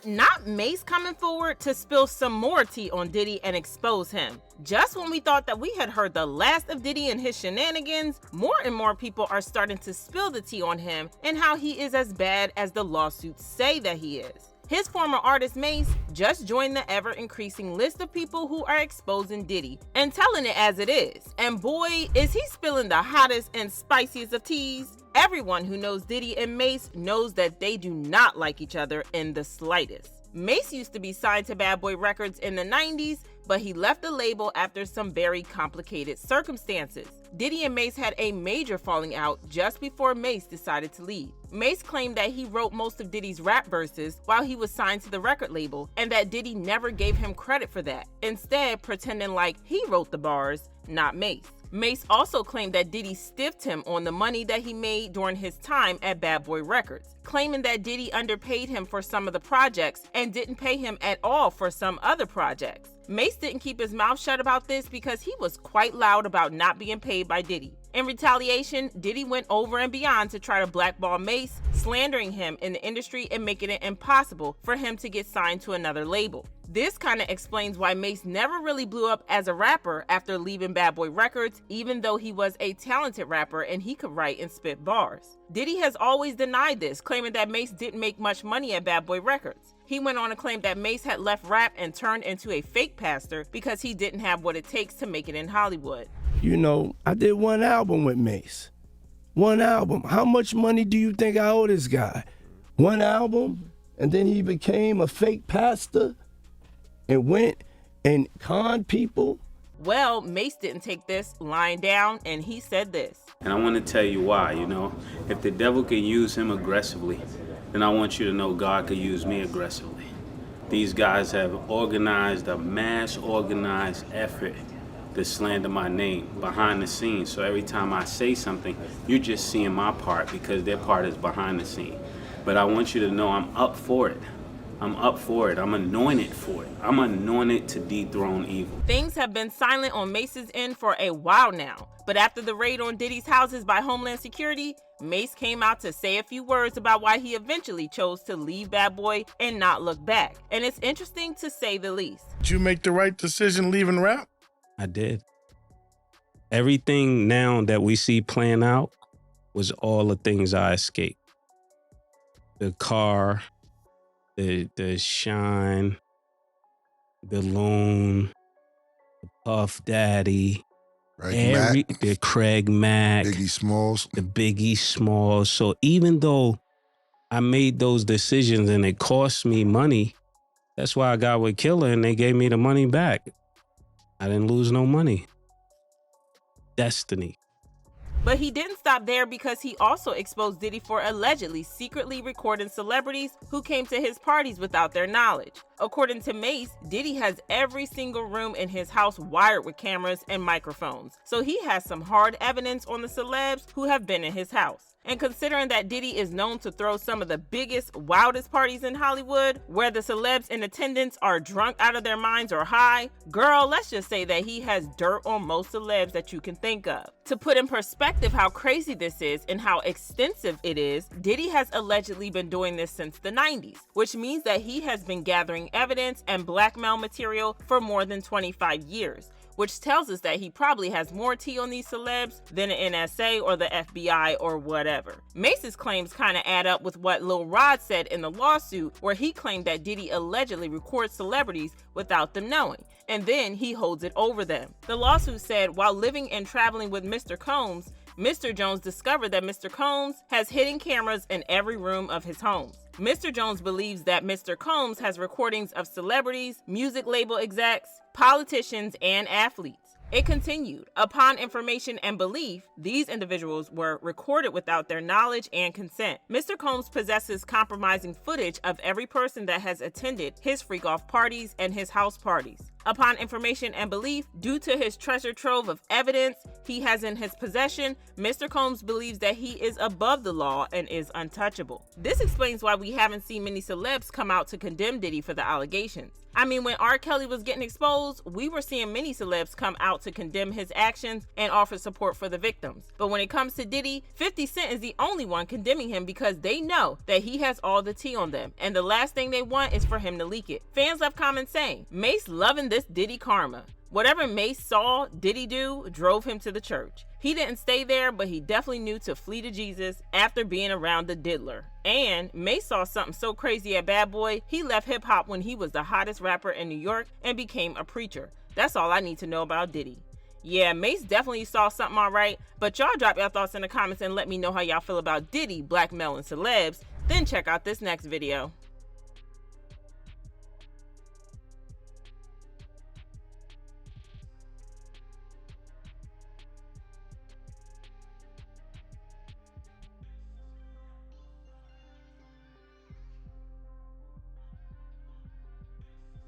But not Mase coming forward to spill some more tea on Diddy and expose him. Just when we thought that we had heard the last of Diddy and his shenanigans, more and more people are starting to spill the tea on him and how he is as bad as the lawsuits say that he is. His former artist Mase just joined the ever-increasing list of people who are exposing Diddy and telling it as it is. And boy, is he spilling the hottest and spiciest of teas. Everyone who knows Diddy and Mase knows that they do not like each other in the slightest. Mase used to be signed to Bad Boy Records in the 90s, but he left the label after some very complicated circumstances. Diddy and Mase had a major falling out just before Mase decided to leave. Mase claimed that he wrote most of Diddy's rap verses while he was signed to the record label, and that Diddy never gave him credit for that, instead pretending like he wrote the bars, not Mase. Mase also claimed that Diddy stiffed him on the money that he made during his time at Bad Boy Records, claiming that Diddy underpaid him for some of the projects and didn't pay him at all for some other projects. Mase didn't keep his mouth shut about this because he was quite loud about not being paid by Diddy. In retaliation, Diddy went over and beyond to try to blackball Mase, slandering him in the industry and making it impossible for him to get signed to another label. This kind of explains why Mase never really blew up as a rapper after leaving Bad Boy Records, even though he was a talented rapper and he could write and spit bars. Diddy has always denied this, claiming that Mase didn't make much money at Bad Boy Records. He went on to claim that Mase had left rap and turned into a fake pastor because he didn't have what it takes to make it in Hollywood. You know, I did one album with Mase. One album. How much money do you think I owe this guy? One album, and then he became a fake pastor and went and conned people. Well, Mase didn't take this lying down, and he said this. And I want to tell you why, you know. If the devil can use him aggressively, then I want you to know God could use me aggressively. These guys have organized a mass organized effort to slander my name behind the scenes. So every time I say something, you're just seeing my part because their part is behind the scene. But I want you to know I'm up for it. I'm up for it. I'm anointed for it. I'm anointed to dethrone evil. Things have been silent on Mase's end for a while now. But after the raid on Diddy's houses by Homeland Security, Mase came out to say a few words about why he eventually chose to leave Bad Boy and not look back. And it's interesting to say the least. Did you make the right decision leaving rap? I did. Everything now that we see playing out was all the things I escaped. The car, the shine, the loon, the Puff Daddy, the Craig Mack, Biggie Smalls. the Biggie Smalls. So even though I made those decisions and it cost me money, that's why I got with Killer and they gave me the money back. I didn't lose no money. Destiny. But he didn't stop there because he also exposed Diddy for allegedly secretly recording celebrities who came to his parties without their knowledge. According to Mase, Diddy has every single room in his house wired with cameras and microphones, so he has some hard evidence on the celebs who have been in his house. And considering that Diddy is known to throw some of the biggest, wildest parties in Hollywood, where the celebs in attendance are drunk out of their minds or high, girl, let's just say that he has dirt on most celebs that you can think of. To put in perspective how crazy this is and how extensive it is, Diddy has allegedly been doing this since the 90s, which means that he has been gathering evidence and blackmail material for more than 25 years. Which tells us that he probably has more tea on these celebs than the NSA or the FBI or whatever. Mase's claims kind of add up with what Lil Rod said in the lawsuit, where he claimed that Diddy allegedly records celebrities without them knowing, and then he holds it over them. The lawsuit said while living and traveling with Mr. Combs, Mr. Jones discovered that Mr. Combs has hidden cameras in every room of his homes. Mr. Jones believes that Mr. Combs has recordings of celebrities, music label execs, politicians, and athletes. It continued, upon information and belief, these individuals were recorded without their knowledge and consent. Mr. Combs possesses compromising footage of every person that has attended his freak-off parties and his house parties. Upon information and belief, due to his treasure trove of evidence he has in his possession, Mr. Combs believes that he is above the law and is untouchable. This explains why we haven't seen many celebs come out to condemn Diddy for the allegations. I mean, when R. Kelly was getting exposed, we were seeing many celebs come out to condemn his actions and offer support for the victims. But when it comes to Diddy, 50 Cent is the only one condemning him because they know that he has all the tea on them, and the last thing they want is for him to leak it. Fans left comments saying, Mase loving this Diddy karma. Whatever Mase saw Diddy do drove him to the church. He didn't stay there, but he definitely knew to flee to Jesus after being around the diddler. And Mase saw something so crazy at Bad Boy, he left hip hop when he was the hottest rapper in New York and became a preacher. That's all I need to know about Diddy. Yeah, Mase definitely saw something alright, but y'all drop your thoughts in the comments and let me know how y'all feel about Diddy blackmailing celebs. Then check out this next video.